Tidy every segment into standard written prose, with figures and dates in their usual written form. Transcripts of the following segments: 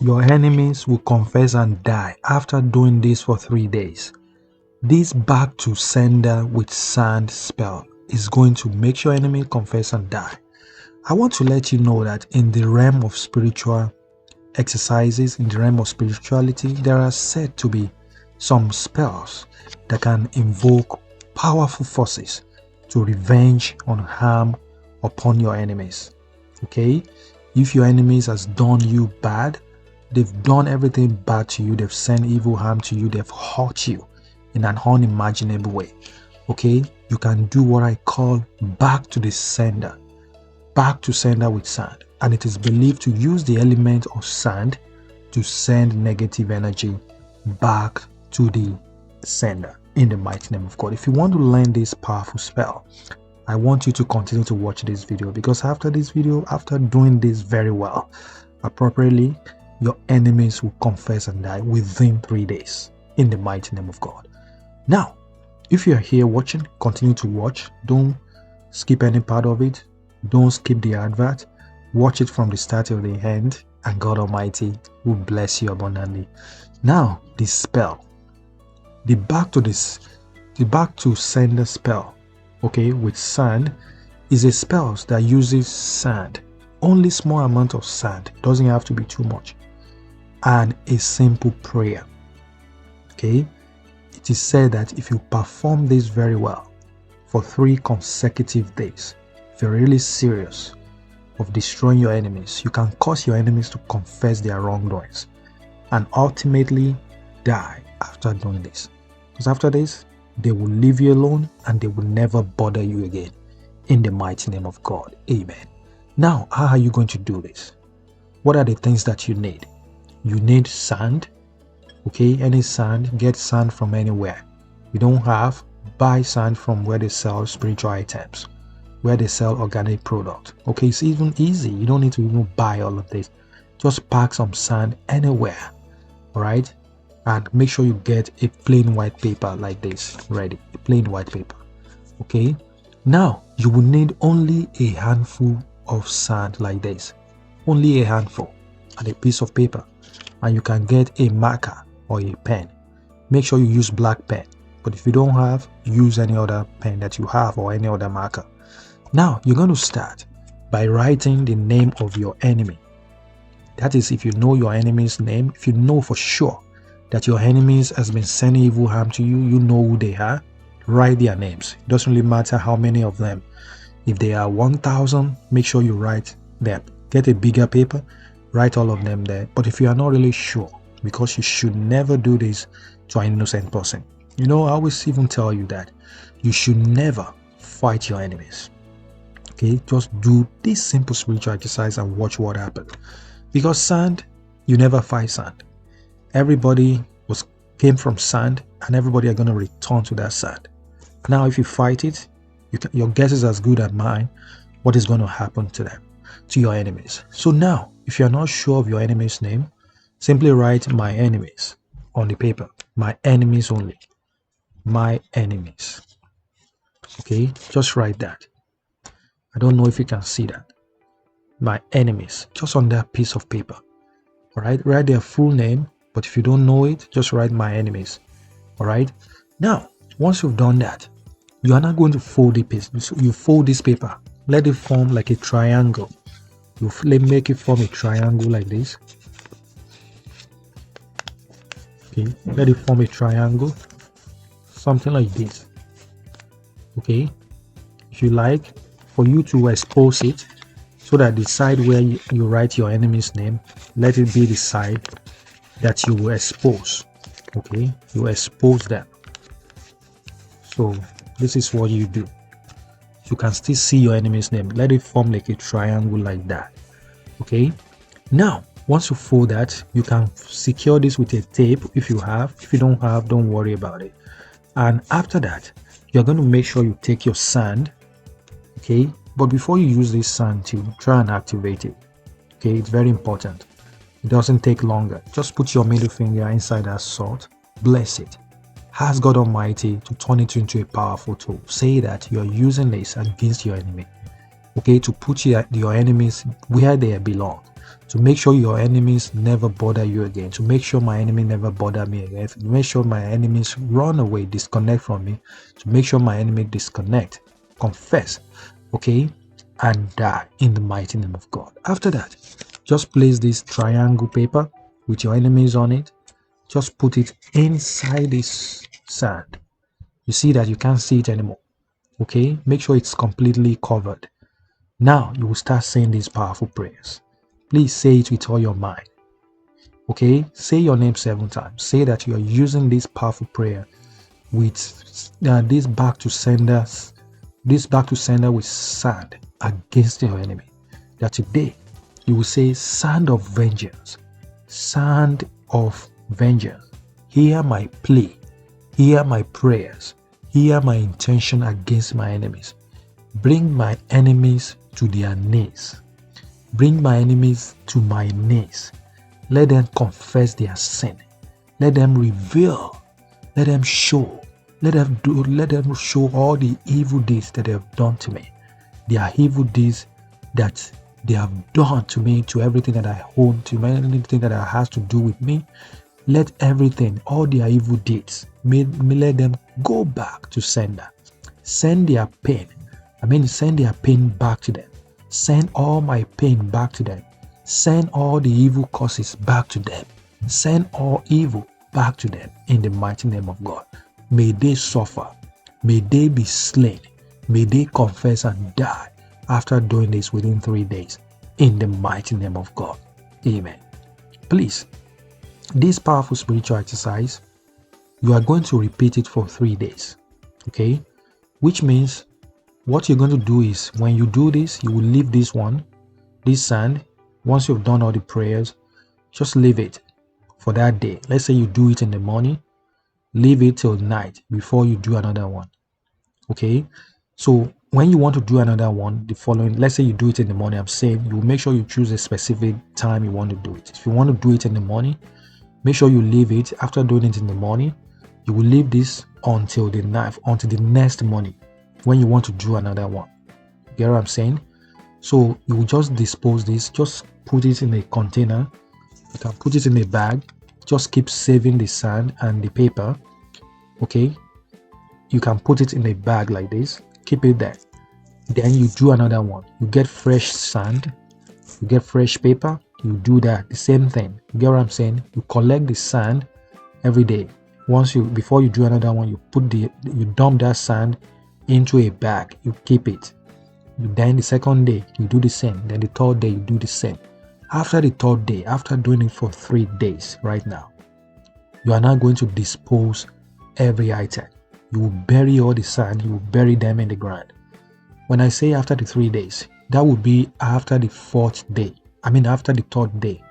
Your enemies will confess and die after doing this for 3 days. This back to sender with sand spell is going to make your enemy confess and die. I want to let you know that in the realm of spiritual exercises, in the realm of spirituality, there are said to be some spells that can invoke powerful forces to revenge on harm upon your enemies. Okay? If your enemies has done you bad, they've done everything bad to you, they've sent evil harm to you, they've hurt you in an unimaginable way. Okay? You can do what I call back to the sender. Back to sender with sand. And it is believed to use the element of sand to send negative energy back to the sender in the mighty name of God. If you want to learn this powerful spell, I want you to continue to watch this video, because after this video, after doing this very well, appropriately, your enemies will confess and die within 3 days in the mighty name of God. Now, if you're here watching, continue to watch. Don't skip any part of it. Don't skip the advert. Watch it from the start to the end, and God Almighty will bless you abundantly. Now, the spell. The back to sender spell, okay, with sand, is a spell that uses sand. Only small amount of sand. It doesn't have to be too much. And a simple prayer. Okay? It is said that if you perform this very well for 3 consecutive days, if you're really serious of destroying your enemies, you can cause your enemies to confess their wrongdoings and ultimately die after doing this. Because after this, they will leave you alone and they will never bother you again. In the mighty name of God. Amen. Now, how are you going to do this? What are the things that you need? You need sand. Okay, any sand. Get sand from anywhere. You don't have, buy sand from where they sell spiritual items, where they sell organic product. Okay, it's even easy. You don't need to even buy all of this. Just pack some sand anywhere. Alright? And make sure you get a plain white paper like this ready. A plain white paper. Okay? Now, you will need only a handful of sand like this. Only a handful. And a piece of paper. And you can get a marker or a pen. Make sure you use black pen. But if you don't have, use any other pen that you have or any other marker. Now, you're going to start by writing the name of your enemy. That is, if you know your enemy's name, if you know for sure that your enemies has been sending evil harm to you, you know who they are, write their names. It doesn't really matter how many of them. If they are 1,000, make sure you write them. Get a bigger paper, write all of them there. But if you are not really sure, because you should never do this to an innocent person. You know, I always even tell you that you should never fight your enemies. Okay, just do this simple spiritual exercise and watch what happens. Because sand, you never fight sand. Everybody came from sand, and everybody are going to return to that sand. Now, if you fight it, your guess is as good as mine what is going to happen to them, to your enemies. So now, if you're not sure of your enemy's name, simply write "my enemies" on the paper. My enemies only. My enemies. Okay, just write that. I don't know if you can see that. My enemies, just on that piece of paper. Alright, write their full name, but if you don't know it, just write "my enemies." Alright, now, once you've done that, you are not going to fold it. So you fold this paper, let it form like a triangle. You make it form a triangle like this. Okay, let it form a triangle, something like this. Okay, if you like, for you to expose it, so that the side where you write your enemy's name, let it be the side that you will expose. Okay, you expose them. So this is what you do. You can still see your enemy's name. Let it form like a triangle like that. Okay, now once you fold that, you can secure this with a tape if you have. If you don't have, don't worry about it. And after that, you're going to make sure you take your sand. Okay, but before you use this sand, to try and activate it. Okay, it's very important. It doesn't take longer. Just put your middle finger inside that salt, bless it, ask God Almighty to turn it into a powerful tool. Say that you are using this against your enemy, okay, to put your enemies where they belong, to make sure your enemies never bother you again, to make sure my enemy never bother me again, to make sure my enemies run away, disconnect from me, to make sure my enemy disconnect, confess, okay, and die in the mighty name of God. After that, just place this triangle paper with your enemies on it. Just put it inside this sand. You see that you can't see it anymore. Okay, make sure it's completely covered. Now you will start saying these powerful prayers. Please say it with all your mind. Okay, say your name 7 times. Say that you are using this powerful prayer with this back to sender with sand against your enemy. That today you will say, sand of vengeance, sand of vengeance, hear my plea, hear my prayers, hear my intention against my enemies. Bring my enemies to their knees. Bring my enemies to my knees. Let them confess their sin. Let them reveal. Let them show. Let them show all the evil deeds that they have done to me. Their evil deeds that they have done to me, to everything that I own, to anything that has to do with me. Let everything, all their evil deeds, let them go back to sender. Send their pain. Send their pain back to them. Send all my pain back to them. Send all the evil causes back to them. Send all evil back to them in the mighty name of God. May they suffer. May they be slain. May they confess and die after doing this within 3 days in the mighty name of God. Amen. Please, this powerful spiritual exercise, you are going to repeat it for 3 days. Okay? Which means what you're going to do is, when you do this, you will leave this sand. Once you've done all the prayers, just leave it for that day. Let's say you do it in the morning, leave it till night before you do another one. Okay? So when you want to do another one, the following, let's say you do it in the morning, I'm saying you make sure you choose a specific time you want to do it. If you want to do it in the morning, make sure you leave it. After doing it in the morning, you will leave this until the next morning when you want to do another one. You get what I'm saying? So you will just dispose this, just put it in a container. You can put it in a bag. Just keep saving the sand and the paper. Okay? You can put it in a bag like this. Keep it there. Then you do another one. You get fresh sand. You get fresh paper. You do that. The same thing. You get what I'm saying? You collect the sand every day. Before you do another one, you dump that sand into a bag. You keep it. Then the second day, you do the same. Then the third day, you do the same. After the third day, after doing it for 3 days right now, you are now going to dispose every item. You will bury all the sand. You will bury them in the ground. When I say after the 3 days, that would be after the 4th day. After the 3rd day,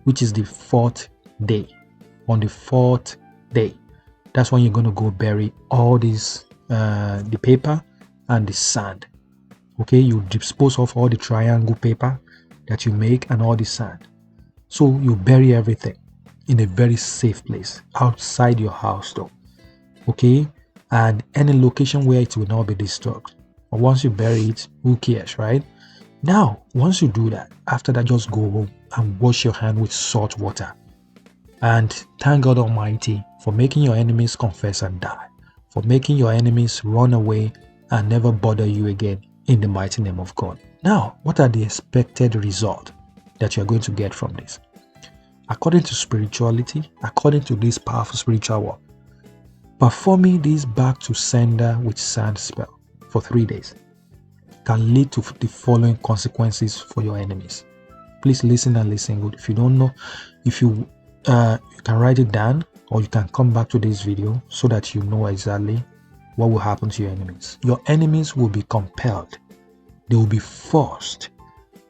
which is the 4th day. On the 4th day, that's when you're going to go bury all these, the paper and the sand. Okay, you dispose of all the triangle paper that you make and all the sand. So you bury everything in a very safe place outside your house though. Okay, and any location where it will not be disturbed. But once you bury it, who cares, right? Now, once you do that, after that, just go home and wash your hand with salt water. And thank God Almighty for making your enemies confess and die, for making your enemies run away and never bother you again in the mighty name of God. Now, what are the expected results that you are going to get from this? According to spirituality, according to this powerful spiritual work, performing this back to sender with sand spell for 3 days can lead to the following consequences for your enemies. Please listen and listen good. If you don't know, you can write it down, or you can come back to this video so that you know exactly what will happen to your enemies. Your enemies will be compelled. They will be forced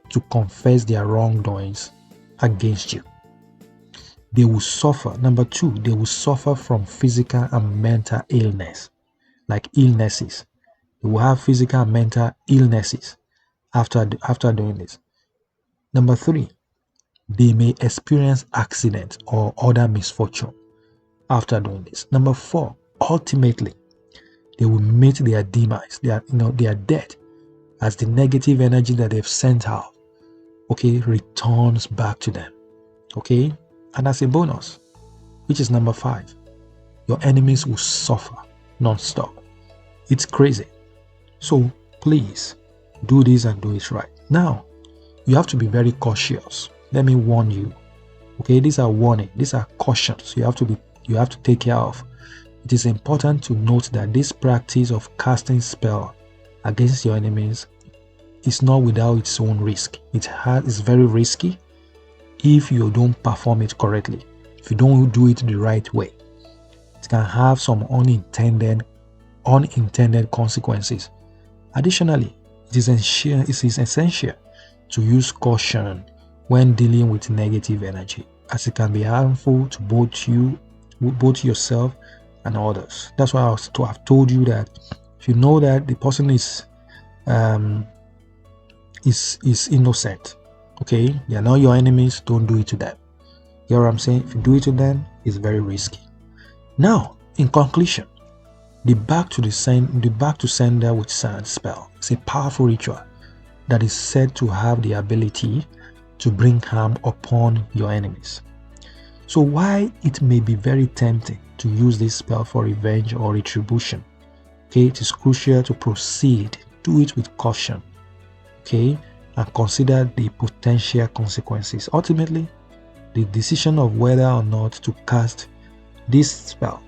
to confess their wrongdoings against you. They will suffer. Number 2, they will suffer from physical and mental illness, like illnesses. They will have physical and mental illnesses after doing this. Number 3, they may experience accidents or other misfortune after doing this. Number 4, ultimately, they will meet their demise, their death, as the negative energy that they've sent out okay, returns back to them. Okay, and as a bonus, which is number 5, your enemies will suffer non-stop. It's crazy. So please do this and do it right. Now, you have to be very cautious. Let me warn you. Okay, these are warning, these are cautions you have to take care of. It is important to note that this practice of casting spell against your enemies is not without its own risk. It's very risky if you don't perform it correctly. If you don't do it the right way, it can have some unintended consequences. Additionally, it is essential to use caution when dealing with negative energy, as it can be harmful to both yourself and others. That's why I've told you that if you know that the person is innocent, okay, they are not your enemies, don't do it to them. You know what I'm saying? If you do it to them, it's very risky. Now, in conclusion, the back to sender with sand spell is a powerful ritual that is said to have the ability to bring harm upon your enemies. So while it may be very tempting to use this spell for revenge or retribution, okay, it is crucial to proceed, do it with caution, okay, and consider the potential consequences. Ultimately, the decision of whether or not to cast this spell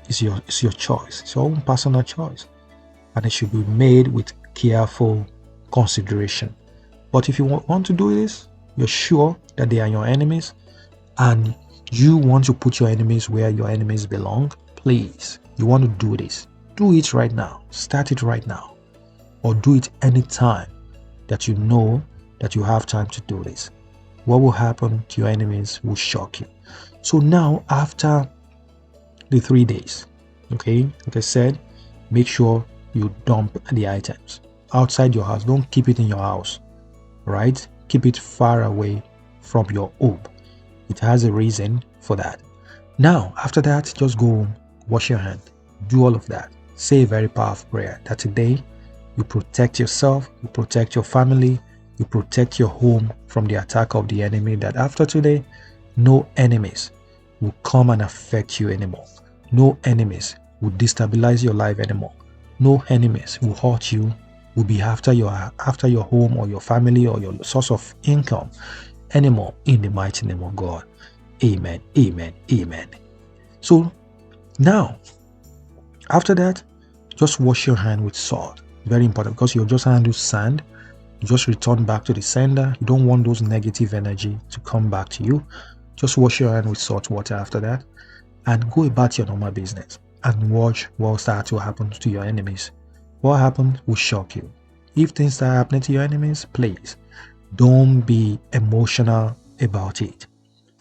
is your choice. It's your own personal choice, and it should be made with careful consideration. But if you want to do this, you're sure that they are your enemies and you want to put your enemies where your enemies belong, please, you want to do this, do it right now. Start it right now, or do it anytime that you know that you have time to do this. What will happen to your enemies will shock you. So now, after the 3 days, okay, like I said, make sure you dump the items outside your house. Don't keep it in your house, right? Keep it far away from your home. It has a reason for that. Now, after that, just go home, wash your hand, do all of that. Say a very powerful prayer that today you protect yourself, you protect your family, you protect your home from the attack of the enemy, that after today, no enemies will come and affect you anymore. No enemies will destabilize your life anymore. No enemies will hurt you, will be after your home or your family or your source of income anymore, in the mighty name of God. Amen, amen, amen. So now, after that, just wash your hand with salt. Very important, because you'll just handle sand. You just return back to the sender. You don't want those negative energy to come back to you. Just wash your hand with salt water after that, and go about your normal business and watch what will start to happen to your enemies. What happened will shock you. If things start happening to your enemies, please don't be emotional about it.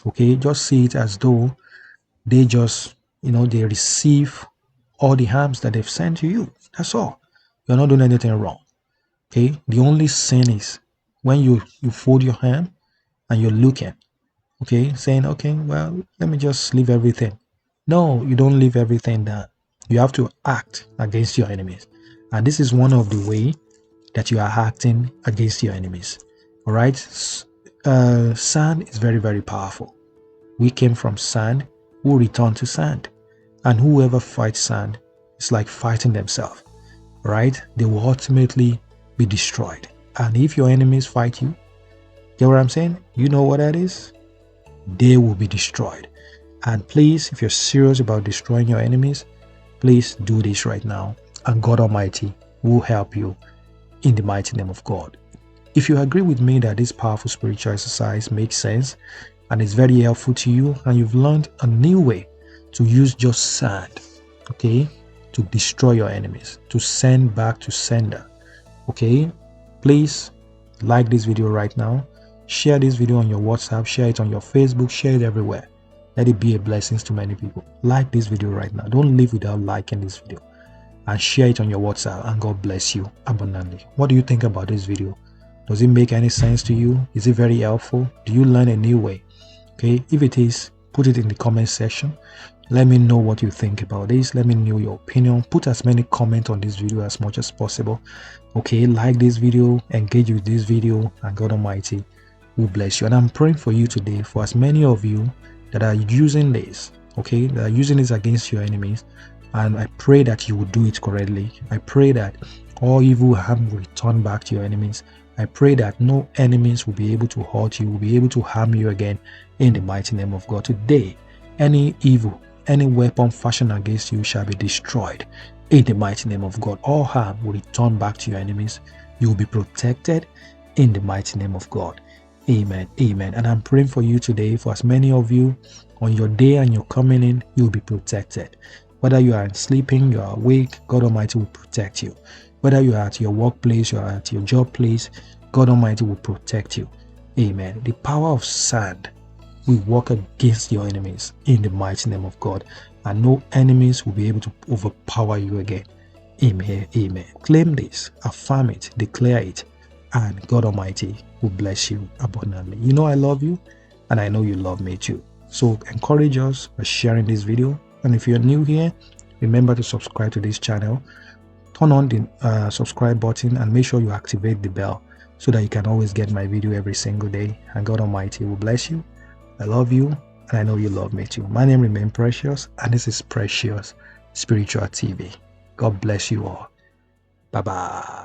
Okay, just see it as though they just, they receive all the harms that they've sent to you. That's all. You're not doing anything wrong. Okay, the only sin is when you fold your hand and you're looking, okay, saying, okay, well, let me just leave everything. No, you don't leave everything down. You have to act against your enemies. And this is one of the way that you are acting against your enemies. All right. Sand is very, very powerful. We came from sand, we'll return to sand. And whoever fights sand is like fighting themselves. Right? They will ultimately be destroyed. And if your enemies fight you, get what I'm saying? You know what that is? They will be destroyed. And please, if you're serious about destroying your enemies, please do this right now, and God Almighty will help you in the mighty name of God. If you agree with me that this powerful spiritual exercise makes sense and is very helpful to you, and you've learned a new way to use just sand, okay, to destroy your enemies, to send back to sender, okay, please like this video right now. Share this video on your WhatsApp, share it on your Facebook, share it everywhere. Let it be a blessing to many people. Like this video right now. Don't leave without liking this video. And share it on your WhatsApp, and God bless you abundantly. What do you think about this video? Does it make any sense to you? Is it very helpful? Do you learn a new way? Okay, if it is, put it in the comment section. Let me know what you think about this. Let me know your opinion. Put as many comments on this video as much as possible. Okay, like this video, engage with this video, and God Almighty will bless you. And I'm praying for you today, for as many of you that are using this, okay, that are using this against your enemies. And I pray that you will do it correctly. I pray that all evil harm will return back to your enemies. I pray that no enemies will be able to hurt you, will be able to harm you again in the mighty name of God. Today, any evil, any weapon fashioned against you shall be destroyed in the mighty name of God. All harm will return back to your enemies. You will be protected in the mighty name of God. Amen. Amen. And I'm praying for you today, for as many of you on your day and you're coming in, you'll be protected. Whether you are sleeping, you are awake, God Almighty will protect you. Whether you are at your workplace, you are at your job place, God Almighty will protect you. Amen. The power of sand will work against your enemies in the mighty name of God, and no enemies will be able to overpower you again. Amen. Amen. Claim this, affirm it, declare it, and God Almighty will bless you abundantly. You know I love you, and I know you love me too. So encourage us by sharing this video. And if you're new here, remember to subscribe to this channel. Turn on the subscribe button and make sure you activate the bell so that you can always get my video every single day. And God Almighty will bless you. I love you, and I know you love me too. My name remains Precious, and this is Precious Spiritual TV. God bless you all. Bye-bye.